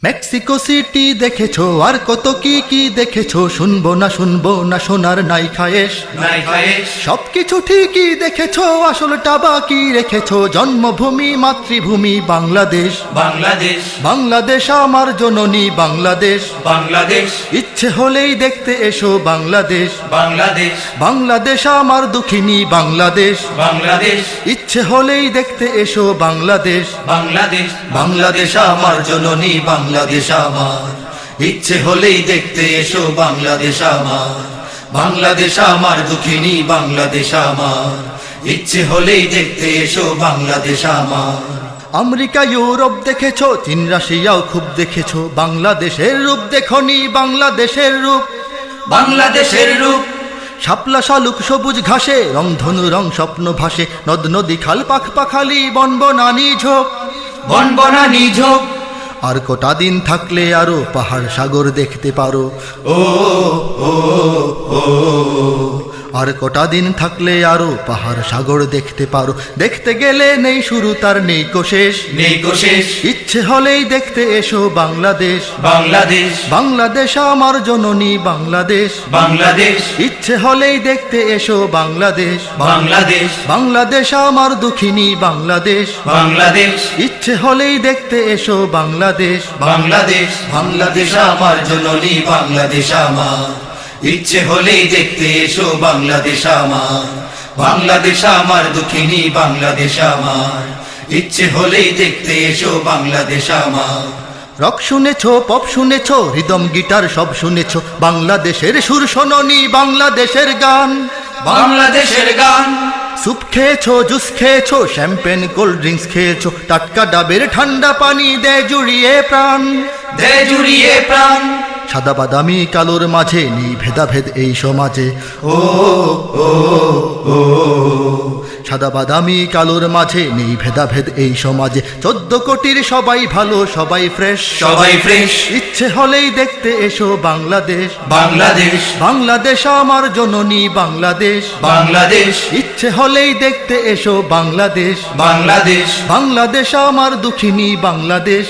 Mexico city দেখেছো আর কত কি কি দেখেছো, শুনবো না শোনার নাই খায়েশ। সবকিছু ঠিকই দেখেছো, আসলটা বাকি রেখেছো। জন্মভূমি মাতৃভূমি বাংলাদেশ, বাংলাদেশ আমার জননী বাংলাদেশ। ইচ্ছে হলেই দেখতে এসো বাংলাদেশ, বাংলাদেশ আমার দুঃখিনী বাংলাদেশ। ইচ্ছে হলেই দেখতে এসো বাংলাদেশ, বাংলাদেশ আমার জননী বাংলাদেশ আমার। ইচ্ছে হলেই দেখতে এসো বাংলাদেশ আমার, বাংলাদেশ আমার দুঃখিনী বাংলাদেশ আমার। ইচ্ছে হলেই দেখতে এসো বাংলাদেশ আমার। আমেরিকা ইউরোপ দেখেছো, চীন রাশিয়াও খুব দেখেছো। বাংলাদেশের রূপ দেখনি, বাংলাদেশের রূপ, বাংলাদেশের রূপ। শাপলা শালুক সবুজ ঘাসে, রংধনু রং স্বপ্ন ভাসে। নদ নদী খাল পাখ পাখালি, বনবনানি ঝোপ, বনবনানি ঝোপ। আর কটা দিন থাকলে আরো পাহাড় সাগর দেখতে পারো। ও ও ও আর কটা দিন থাকলে আরো পাহাড় সাগর দেখতে পারো। দেখতে গেলে নেই শুরু তার নেই কোশেষ, ইচ্ছে হলেই দেখতে এসো বাংলাদেশ, বাংলাদেশ আমার জননী বাংলাদেশ। ইচ্ছে হলেই দেখতে এসো বাংলাদেশ, বাংলাদেশ আমার দুঃখিনী বাংলাদেশ। ইচ্ছে হলেই দেখতে এসো বাংলাদেশ, বাংলাদেশ আমার জননী বাংলাদেশ আমার। ইচ্ছে হলেই দেখতে এসো বাংলাদেশ আমার, বাংলাদেশ আমার দুঃখিনী বাংলাদেশ আমার। ইচ্ছে হলেই দেখতে এসো বাংলাদেশ আমার। রক শুনেছো, পপ শুনেছো, রিদম গিটার সব শুনেছো। বাংলাদেশের সুর শোনোনি, বাংলাদেশের গান, বাংলাদেশের গান। স্যুপ খেয়েছো, জুস খেয়েছো, শ্যাম্পেন কোল্ড ড্রিঙ্কস খেয়েছো। টাটকা ডাবের ঠান্ডা পানি দেয় জুড়িয়ে প্রাণ, দেয় জুড়িয়ে প্রাণ। সাদা বাদামি কালোর মাঝে নেই ভেদাভেদ এই সমাজে। ও ও ও সাদা বাদামি কালোর মাঝে নেই ভেদাভেদ এই সমাজে। 14 কোটির সবাই ভালো, সবাই ফ্রেশ, ইচ্ছে হলেই দেখতে এসো বাংলাদেশ, বাংলাদেশ আমার জননী বাংলাদেশ। ইচ্ছে হলেই দেখতে এসো বাংলাদেশ, বাংলাদেশ আমার দুঃখিনী বাংলাদেশ।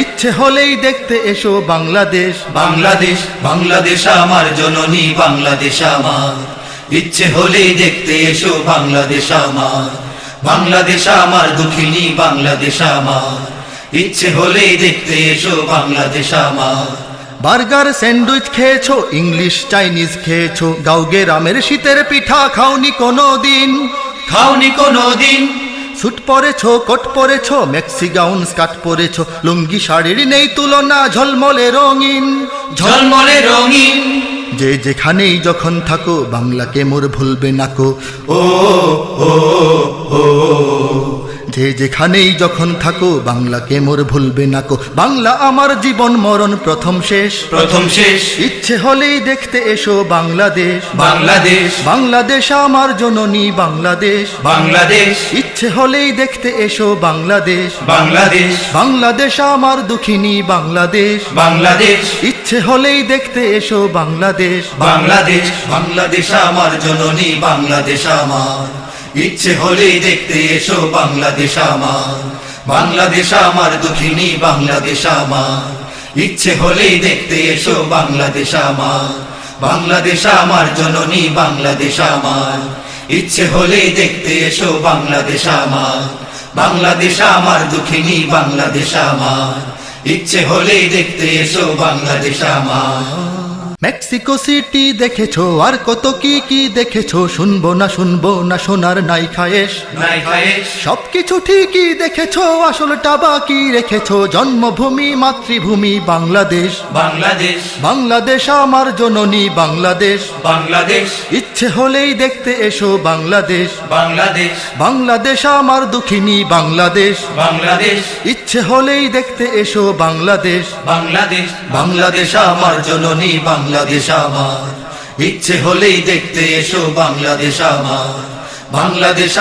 ইচ্ছে হলেই দেখতে এসো বাংলাদেশ, বাংলাদেশ আমার জননী বাংলাদেশ আমার। ইচ্ছে হলেই দেখতে এসো বাংলাদেশ আমার, বাংলাদেশ আমার দুঃখিনী বাংলাদেশ আমার। ইচ্ছে হলেই দেখতে এসো বাংলাদেশ আমার। বার্গার স্যান্ডউইচ খেয়েছো, ইংলিশ চাইনিজ খেয়েছো। গাঁওগে রামের শীতের পিঠা খাওনি কোনো দিন, স্যুট পরেছো, কোট পরেছো, মেক্সি গাউন স্কার্ট পরেছো। লুঙ্গি শাড়ির নেই তুলনা, ঝলমলে রঙিন, যে যেখানেই যখন থাকো বাংলাকে মোর ভুলবে নাকো। ও ও ও যে যেখানেই যখন থাকো বাংলাকে মোর ভুলবে নাকো। বাংলা আমার জীবন মরণ প্রথম শেষ, ইচ্ছে হলেই দেখতে এসো বাংলাদেশ, বাংলাদেশ আমার জননী বাংলাদেশ। ইচ্ছে হলেই দেখতে এসো বাংলাদেশ, বাংলাদেশ আমার দুঃখিনী বাংলাদেশ। ইচ্ছে হলেই দেখতে এসো বাংলাদেশ, বাংলাদেশ আমার জননী বাংলাদেশ আমার। ইচ্ছে হলেই দেখতে এসো বাংলাদেশ আমার, বাংলাদেশ আমার দুঃখিনী বাংলাদেশ আমার। ইচ্ছে হলেই দেখতে এসো বাংলাদেশ আমার, বাংলাদেশ আমার জননী বাংলাদেশ আমার। ইচ্ছে হলেই দেখতে এসো বাংলাদেশ আমার, বাংলাদেশ আমার দুঃখিনী বাংলাদেশ আমার। ইচ্ছে হলেই দেখতে এসো বাংলাদেশ আমার। মেক্সিকো সিটি দেখেছো আর কত কি কি দেখেছো, শুনবো না শোনার নাই খায়েশ। সবকিছু ঠিকই দেখেছো, আসলটা বাকি রেখেছো। জন্মভূমি মাতৃভূমি বাংলাদেশ, বাংলাদেশ আমার জননী বাংলাদেশ। ইচ্ছে হলেই দেখতে এসো বাংলাদেশ, বাংলাদেশ আমার দুঃখিনী বাংলাদেশ। ইচ্ছে হলেই দেখতে এসো বাংলাদেশ, বাংলাদেশ আমার জননী বাংলাদেশ আমার। ইচ্ছে হলেই দেখতে এসো বাংলাদেশ আমার, বাংলাদেশ।